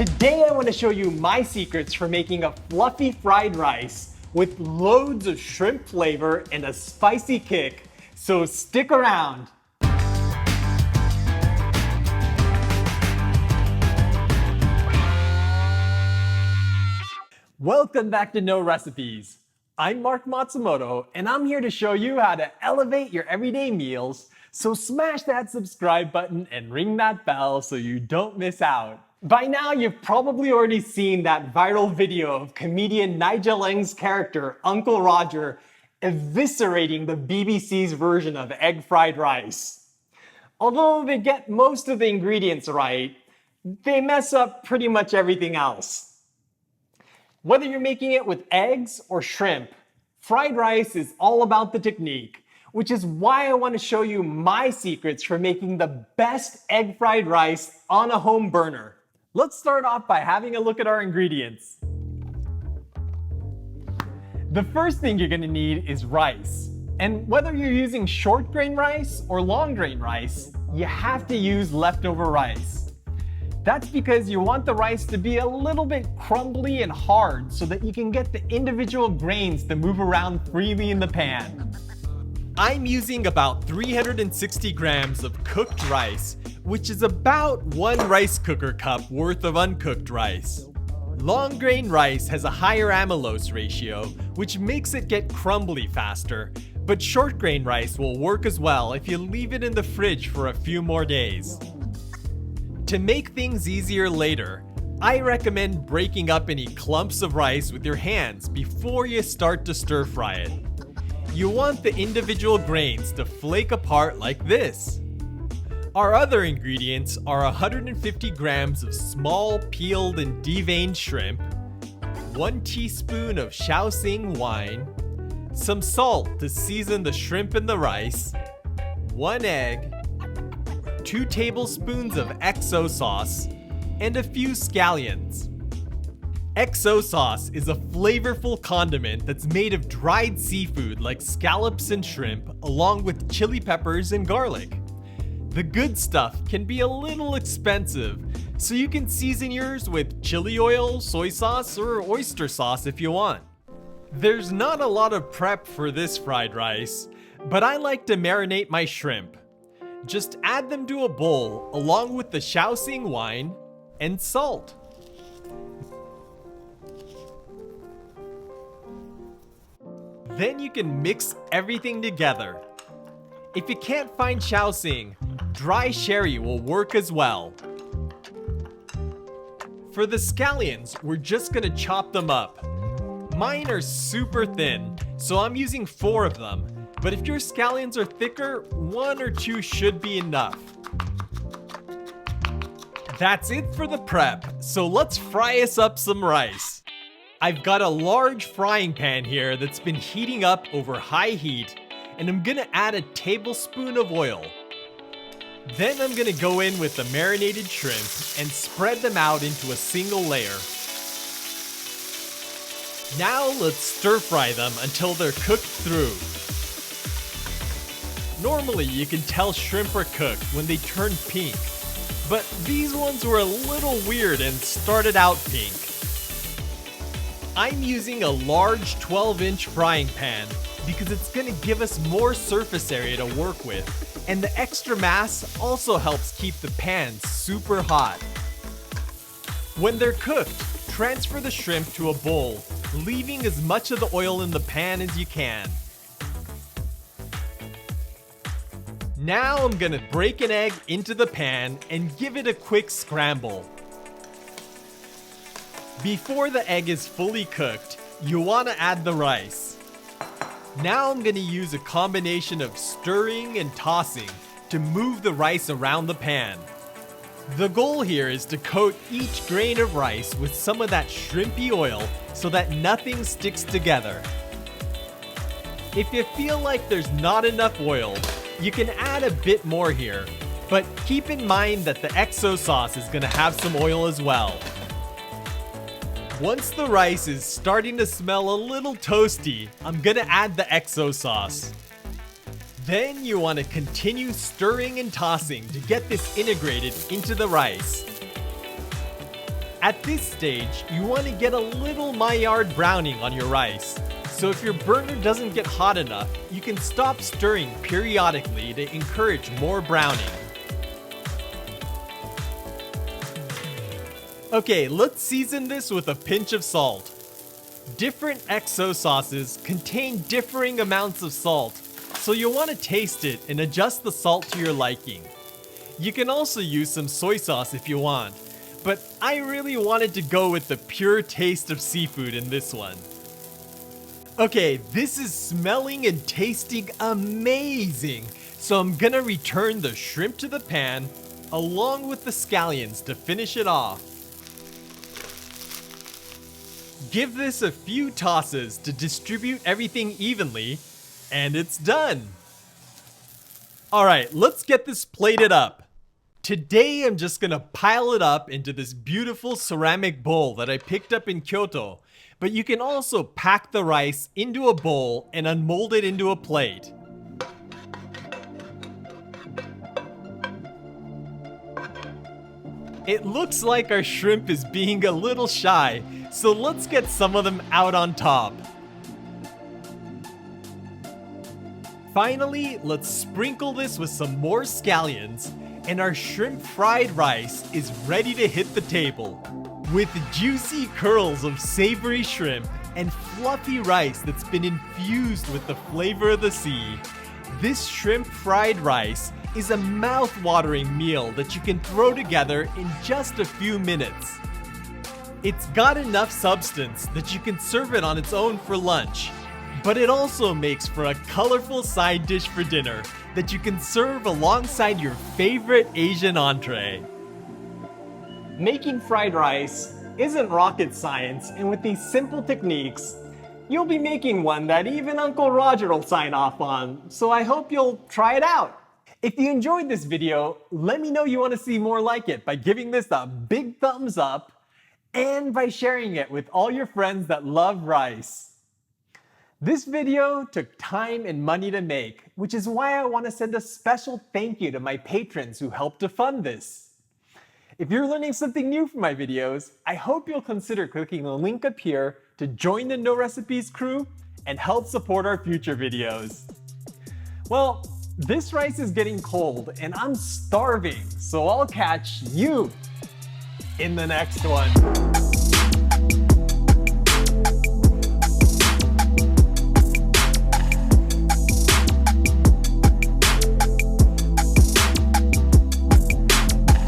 Today I want to show you my secrets for making a fluffy fried rice with loads of shrimp flavor and a spicy kick. So stick around. Welcome back to No Recipes. I'm Mark Matsumoto, and I'm here to show you how to elevate your everyday meals. So smash that subscribe button and ring that bell so you don't miss out. By now, you've probably already seen that viral video of comedian Nigel Ng's character, Uncle Roger, eviscerating the BBC's version of egg fried rice. Although they get most of the ingredients right, they mess up pretty much everything else. Whether you're making it with eggs or shrimp, fried rice is all about the technique, which is why I want to show you my secrets for making the best egg fried rice on a home burner. Let's start off by having a look at our ingredients. The first thing you're going to need is rice. And whether you're using short grain rice or long grain rice, you have to use leftover rice. That's because you want the rice to be a little bit crumbly and hard so that you can get the individual grains to move around freely in the pan. I'm using about 360 grams of cooked rice, which is about 1 rice cooker cup worth of uncooked rice. Long grain rice has a higher amylose ratio, which makes it get crumbly faster, but short grain rice will work as well if you leave it in the fridge for a few more days. To make things easier later, I recommend breaking up any clumps of rice with your hands before you start to stir fry it. You want the individual grains to flake apart like this. Our other ingredients are 150 grams of small peeled and deveined shrimp, 1 teaspoon of Shaoxing wine, some salt to season the shrimp and the rice, 1 egg, 2 tablespoons of XO sauce, and a few scallions. XO sauce is a flavorful condiment that's made of dried seafood like scallops and shrimp, along with chili peppers and garlic. The good stuff can be a little expensive, so you can season yours with chili oil, soy sauce, or oyster sauce if you want. There's not a lot of prep for this fried rice, but I like to marinate my shrimp. Just add them to a bowl along with the Shaoxing wine and salt. Then you can mix everything together. If you can't find Shaoxing, dry sherry will work as well. For the scallions, we're just gonna chop them up. Mine are super thin, so I'm using 4 of them. But if your scallions are thicker, 1 or 2 should be enough. That's it for the prep, so let's fry us up some rice. I've got a large frying pan here that's been heating up over high heat, and I'm gonna add a tablespoon of oil. Then I'm gonna go in with the marinated shrimp and spread them out into a single layer. Now let's stir fry them until they're cooked through. Normally, you can tell shrimp are cooked when they turn pink, but these ones were a little weird and started out pink. I'm using a large 12-inch frying pan because it's going to give us more surface area to work with, and the extra mass also helps keep the pan super hot. When they're cooked, transfer the shrimp to a bowl, leaving as much of the oil in the pan as you can. Now I'm gonna break an egg into the pan and give it a quick scramble. Before the egg is fully cooked, you wanna add the rice. Now I'm gonna use a combination of stirring and tossing to move the rice around the pan. The goal here is to coat each grain of rice with some of that shrimpy oil so that nothing sticks together. If you feel like there's not enough oil, you can add a bit more here, but keep in mind that the XO sauce is going to have some oil as well. Once the rice is starting to smell a little toasty, I'm going to add the XO sauce. Then you want to continue stirring and tossing to get this integrated into the rice. At this stage, you want to get a little Maillard browning on your rice. So if your burner doesn't get hot enough, you can stop stirring periodically to encourage more browning. Okay, let's season this with a pinch of salt. Different XO sauces contain differing amounts of salt, so you'll want to taste it and adjust the salt to your liking. You can also use some soy sauce if you want, but I really wanted to go with the pure taste of seafood in this one. Okay, this is smelling and tasting amazing, so I'm gonna return the shrimp to the pan along with the scallions to finish it off. Give this a few tosses to distribute everything evenly, and it's done. Alright, let's get this plated up. Today I'm just gonna pile it up into this beautiful ceramic bowl that I picked up in Kyoto, but you can also pack the rice into a bowl and unmold it into a plate. It looks like our shrimp is being a little shy, so let's get some of them out on top. Finally, let's sprinkle this with some more scallions, and our shrimp fried rice is ready to hit the table. With juicy curls of savory shrimp and fluffy rice that's been infused with the flavor of the sea, this shrimp fried rice is a mouth-watering meal that you can throw together in just a few minutes. It's got enough substance that you can serve it on its own for lunch, but it also makes for a colorful side dish for dinner that you can serve alongside your favorite Asian entree. Making fried rice isn't rocket science, and with these simple techniques, you'll be making one that even Uncle Roger will sign off on, so I hope you'll try it out. If you enjoyed this video, let me know you want to see more like it by giving this a big thumbs up and by sharing it with all your friends that love rice. This video took time and money to make, which is why I want to send a special thank you to my patrons who helped to fund this. If you're learning something new from my videos, I hope you'll consider clicking the link up here to join the No Recipes crew and help support our future videos. Well, this rice is getting cold and I'm starving, so I'll catch you in the next one.